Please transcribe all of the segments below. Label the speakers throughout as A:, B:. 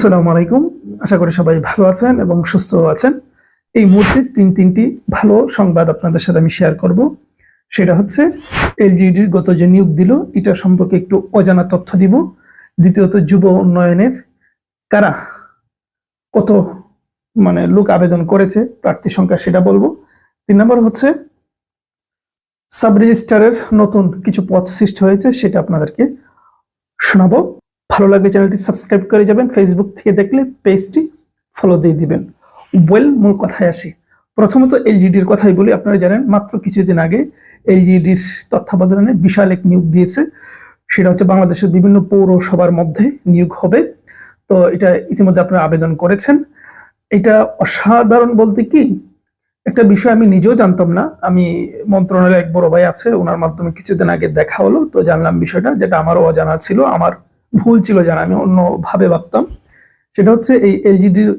A: আসসালামু আলাইকুম। আশা করি সবাই ভালো আছেন এবং সুস্থ আছেন। এই মুহূর্তে তিনটি ভালো সংবাদ আপনাদের সাথে আমি শেয়ার করব। সেটা হচ্ছে এলজিইডির গত যে নিয়োগ দিল এটা সম্পর্কে একটু অজানা তথ্য দিব। দ্বিতীয়ত যুব উন্নয়নের কারা কত লোক আবেদন করেছে, প্রার্থী সংখ্যা সেটা বলবো। 3 নম্বর হচ্ছে সাব রেজিস্ট্রারের নতুন কিছু পদ সৃষ্টি হয়েছে, সেটা আপনাদেরকে শোনাবো। ভালো লাগলে চ্যানেলটি সাবস্ক্রাইব করে যাবেন, ফেসবুক থেকে দেখলে পেজটি ফলো দিয়ে দিবেন। মূল কথায় আসি। প্রথমত এলজিইডির কথাই বলি। আপনারা জানেন মাত্র কিছুদিন আগে এলজিইডির তত্ত্বাবধানে বিশাল এক নিয়োগ দিয়েছে। সেটা হচ্ছে বাংলাদেশের বিভিন্ন পৌরসভার মধ্যে নিয়োগ হবে। তো এটা ইতিমধ্যে আপনারা আবেদন করেছেন। এটা অসাধারণ বলতে কি, একটা বিষয় আমি নিজেও জানতাম না। আমি মন্ত্রণালয়ে এক বড় ভাই আছে, ওনার মাধ্যমে কিছুদিন আগে দেখা হলো, তো জানলাম বিষয়টা, যেটা আমারও অজানা ছিল, আমার ভুল ছিল জানা, আমি অন্যভাবে ভাবতাম। সেটা হচ্ছে এই এলজিইডির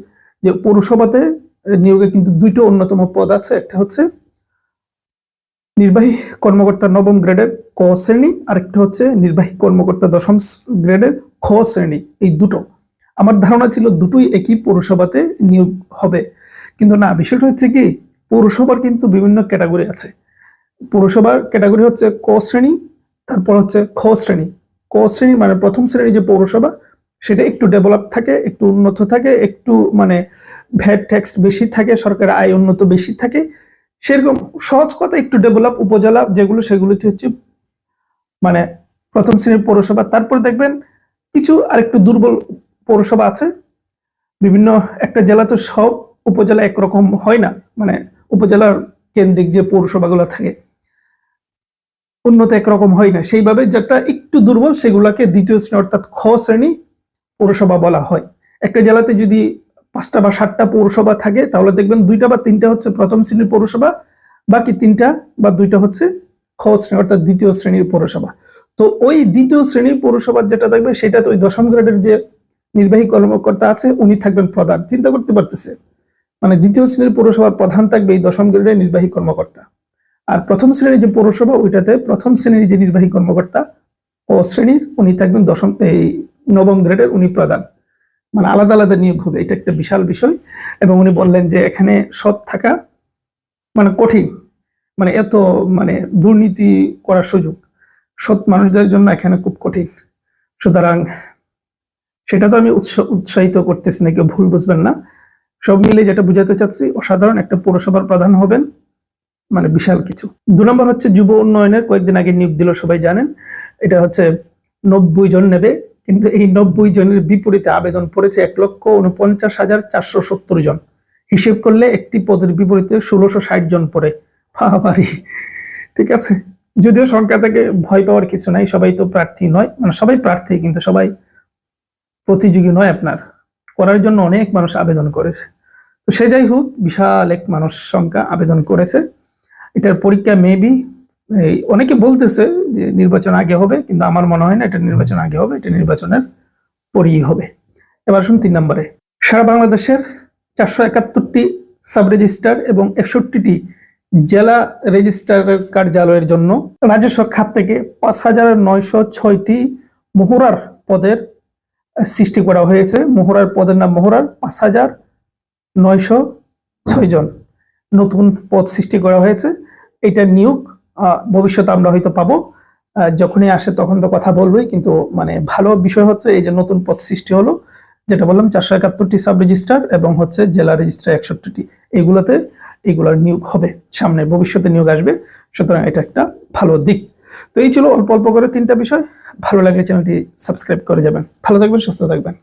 A: যে পৌরসভাতে নিয়োগে কিন্তু দুইটা অন্যতম পদ আছে। একটা হচ্ছে নির্বাহী কর্মকর্তা নবম গ্রেডের ক শ্রেণী, আরেকটা হচ্ছে নির্বাহী কর্মকর্তা দশম গ্রেডের খ শ্রেণী। এই দুটো, আমার ধারণা ছিল দুটোই একই পৌরসভাতে নিয়োগ হবে, কিন্তু না। বিষয়টা হচ্ছে কি, পৌরসভার কিন্তু বিভিন্ন ক্যাটাগরি আছে। পৌরসভার ক্যাটাগরি হচ্ছে ক শ্রেণী, তারপর হচ্ছে খ শ্রেণী। ক শ্রেণী মানে প্রথম শ্রেণীর যে পৌরসভা, সেটা একটু ডেভেলপ থাকে, একটু উন্নত থাকে, একটু ভ্যাট ট্যাক্স বেশি থাকে, সরকারের আয় উন্নত বেশি থাকে, সেরকম সহজ কথা একটু ডেভেলপ উপজেলা যেগুলো, সেগুলোতে হচ্ছে প্রথম শ্রেণীর পৌরসভা। তারপর দেখবেন কিছু আরেকটু দুর্বল পৌরসভা আছে। বিভিন্ন একটা জেলা তো সব উপজেলা একরকম হয় না, উপজেলার কেন্দ্রিক যে পৌরসভাগুলো থাকে উন্নত একরকম হয় না, সেইভাবে যেটা একটু দুর্বল সেগুলাকে দ্বিতীয় শ্রেণী অর্থাৎ খ শ্রেণী পৌরসভা বলা হয়। একটা জেলাতে যদি 5টা বা 7টা পৌরসভা থাকে, তাহলে দেখবেন 2টা বা 3টা হচ্ছে প্রথম শ্রেণীর পৌরসভা, বাকি 3টা বা 2টা হচ্ছে খ শ্রেণী অর্থাৎ দ্বিতীয় শ্রেণীর পৌরসভা। তো ওই দ্বিতীয় শ্রেণীর পৌরসভা যেটা থাকবে, সেটা তো ওই দশম গ্রেডের যে নির্বাহী কর্মকর্তা আছে উনি থাকবেন প্রধান। চিন্তা করতে পারতেছে, দ্বিতীয় শ্রেণীর পৌরসভার প্রধান থাকবে এই দশম গ্রেডের নির্বাহী কর্মকর্তা, আর প্রথম শ্রেণীর যে পৌরসভা ওইটাতে প্রথম শ্রেণীর যে নির্বাহী কর্মকর্তা ও শ্রেণীর উনি থাকবেন নবম গ্রেডের উনি প্রধান। আলাদা আলাদা নিয়োগ হবে। এটা একটা বিশাল বিষয়। এবং উনি বললেন যে এখানে সৎ থাকা কঠিন, এত দুর্নীতি করার সুযোগ সৎ মানুষদের জন্য এখানে খুব কঠিন। সুতরাং সেটা তো আমি উৎসাহিত করতেছি না, কেউ ভুল বুঝবেন না। সব মিলে যেটা বুঝাতে চাচ্ছি, অসাধারণ একটা পৌরসভার প্রধান হবেন, বিশাল কিছু। 2 নম্বর হচ্ছে যুব উন্নয়নের কয়েকদিন আগে নিয়োগ দিল, সবাই জানেন। এটা হচ্ছে 90 জন নেবে, কিন্তু এই 90 জনের বিপরীতে আবেদন পড়েছে 1,49,470 জন। হিসেব করলে একটি পদের বিপরীতে 1660 জন পড়ে। বাবারি, ঠিক আছে। যদিও সংখ্যা থেকে ভয় পাওয়ার কিছু নাই, সবাই তো প্রার্থী নয়, সবাই প্রার্থী কিন্তু সবাই প্রতিযোগী নয়। আপনার করার জন্য অনেক মানুষ আবেদন করেছে। তো সে যাই হোক, বিশাল এক মানুষ সংখ্যা আবেদন করেছে। এটার পরীক্ষা মেবি অনেকে বলতেছে যে নির্বাচন আগে হবে, কিন্তু আমার মনে হয় না এটা নির্বাচন আগে হবে, এটা নির্বাচনের পরেই হবে। এবার শুন 3 নম্বরে, সারা বাংলাদেশের 471টি সাব রেজিস্ট্রার এবং 61টি জেলা রেজিস্ট্রারের কার্যালয়ের জন্য রাজস্ব খাত থেকে 5,906টি মোহরার পদের সৃষ্টি করা হয়েছে। মোহরার পদের নাম মোহরার 5,906 জন নতুন পদ সৃষ্টি করা হয়েছে। এটা নিয়োগ ভবিষ্যতে আমরা হয়তো পাবো, যখনই আসে তখন তো কথা বলবোই। কিন্তু ভালো বিষয় হচ্ছে এই যে নতুন পদ সৃষ্টি হলো, যেটা বললাম 471টি সাব রেজিস্ট্রার এবং হচ্ছে জেলা রেজিস্ট্রার 61টি, এগুলার নিয়োগ হবে, সামনে ভবিষ্যতে নিয়োগ আসবে। সুতরাং এটা একটা ভালো দিক। তো এই ছিল অল্প অল্প করে 3টা বিষয়। ভালো লাগলে চ্যানেলটি সাবস্ক্রাইব করে যাবেন। ভালো থাকবেন, সুস্থ থাকবেন।